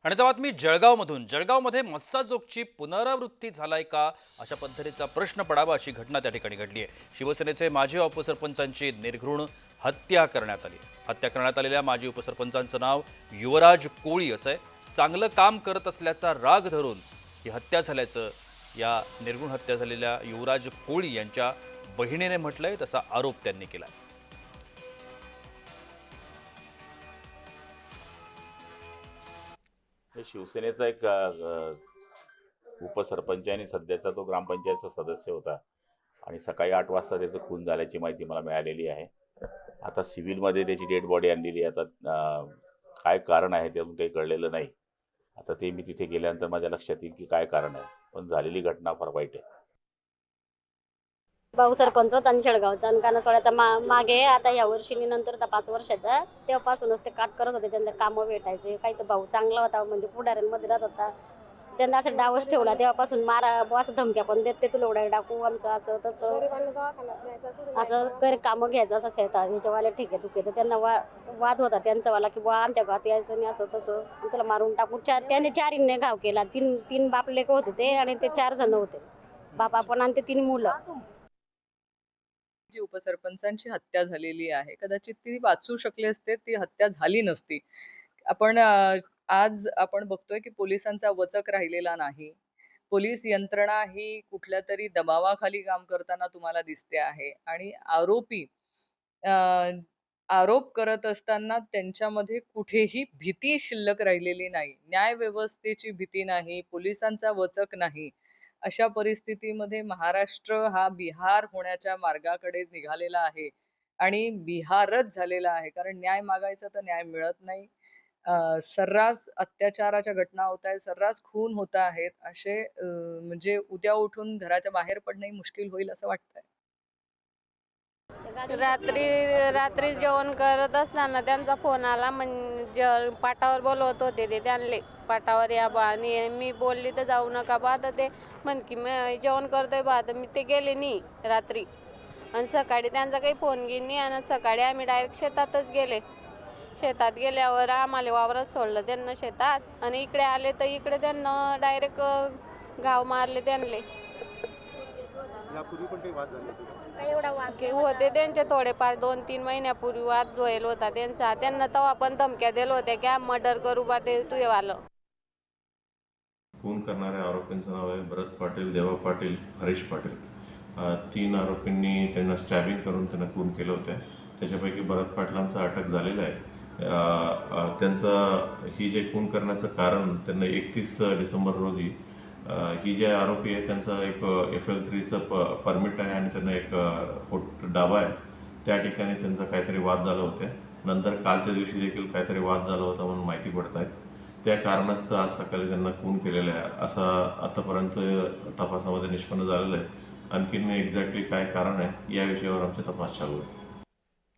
आणि आता बातमी जळगावमधून. जळगावमध्ये मस्साजोगची पुनरावृत्ती झालाय का, अशा पद्धतीचा प्रश्न पडावा अशी घटना त्या ठिकाणी घडली आहे. शिवसेनेचे माजी उपसरपंचांची निर्घृण हत्या करण्यात आली. हत्या करण्यात आलेल्या माजी उपसरपंचांचं नाव युवराज कोळी असं आहे. चांगलं काम करत असल्याचा राग धरून ही हत्या झाल्याचं या निर्घृण हत्या झालेल्या युवराज कोळी यांच्या बहिणीने म्हटलंय, तसा आरोप त्यांनी केला. हे शिवसेनेचा एक उपसरपंच आणि सध्याचा तो ग्रामपंचायतचा सदस्य होता आणि सकाळी 8 वाजता त्याचं खून झाल्याची माहिती मला मिळालेली आहे. आता सिव्हिलमध्ये त्याची डेड बॉडी आणलेली आहे. आता काय कारण आहे ते अजून काही कळलेलं नाही. आता ते मी तिथे गेल्यानंतर माझ्या लक्षात येईल की काय कारण आहे. पण झालेली घटना फार वाईट आहे. भाऊ सरपंच होता आणि शेळगावचा आणि कानासवाड्याचा मागे आता या वर्षीनी नंतर 5 वर्षाचा तेव्हापासूनच ते काट करत होते. त्यांना कामं भेटायचे. काही तर भाऊ चांगला होता, म्हणजे पुढाऱ्यांमध्ये राहत होता. त्यांना असं डावच ठेवला. तेव्हापासून मारा असं धमक्या पण देत, ते तुला एवढा टाकू आमचं असं तसं असं कर कामं घ्यायचं असं शेतात ह्याच्यावाले ठेके तुके. तर त्यांना वाद होता त्यांचावाला की बुवा आमच्या गावात यायचं नाही असं तसं, त्याला मारून टाकू. त्याने 4 घाव केला. तीन बाप लेक होते ते आणि ते 4 जण होते. बापा पण आणि ते 3 मुलं. जी उपसरपंचांची हत्या झालेली आहे, कदाचित ती वाचू शकले असते, ती हत्या झाली नसती. आज आपण बघतोय की पोलिसांचा वचक राहिलेला नाही. पोलीस यंत्रणा ही कुठल्यातरी दबावाखाली काम करताना तुम्हाला दिसते आहे आणि अ, आरोप करत असताना त्यांच्यामध्ये कुठेही भीती शिल्लक राहिलेली नाही. न्यायव्यवस्थेची भीती नाही, पोलिसांचा वचक नाही. अशा परिस्थितीमध्ये महाराष्ट्र हा बिहार होण्याच्या मार्गाकडे निघालेला आहे आणि बिहारच झालेला आहे. कारण न्याय मागायचा तर न्याय मिळत नाही. सर्रास अत्याचाराच्या घटना होत आहेत, सर्रास खून होत आहेत. म्हणजे उद्या उठून घराच्या बाहेर पडणंही मुश्किल होईल असं वाटतंय. रात्री रात्री जेवण करत असताना त्यांचा फोन आला. म्हणजे पाटावर बोलवत होते ते त्यांले, पाटावर या बा. आणि मी बोलली तर जाऊ नका बा. तर ते म्हण की मी जेवण करतोय बा. तर मी ते गेले नाही रात्री. आणि सकाळी त्यांचा काही फोन घेईन नाही. आणि सकाळी आम्ही डायरेक्ट शेतातच गेले. शेतात गेल्यावर आम्हाला वावरात सोडलं त्यांना शेतात. आणि इकडे आले तर इकडे त्यांना डायरेक्ट घाव मारले त्यांले. यापूर्वी पण काही वाद झाले होते का? एवढा वाद होते त्यांचे थोडेफार 2-3 महिन्यापूर्वी वाद व्हायला होता त्यांचा. त्यांना तेव्हा पण धमक्या दिल्या होत्या की मर्डर करू बा ते तू आलं. खून करणाऱ्या आरोपींचं नाव आहे भरत पाटील, देवा पाटील, हरीश पाटील. 3 आरोपींनी त्यांना स्टॅबिंग करून त्यांना खून केलं होतं. त्याच्यापैकी भरत पाटलांचं अटक झालेलं आहे. त्यांचं ही जे खून करण्याचं कारण त्यांना 31 डिसेंबर रोजी ही जे आरोपी आहे त्यांचा एक FL3चं परमिट आहे आणि त्यांना एक डाबा आहे. त्या ठिकाणी त्यांचा काहीतरी वाद झाला होता. नंतर कालच्या दिवशी देखील काहीतरी वाद झाला होता म्हणून माहिती पडत आहेत. त्या कारणास्तव आज सकाळी त्यांना खून केलेला आहे असं आतापर्यंत तपासामध्ये निष्पन्न झालेलं आहे. आणखीन एक्झॅक्टली काय कारण आहे या विषयावर आमचा तपास चालू आहे.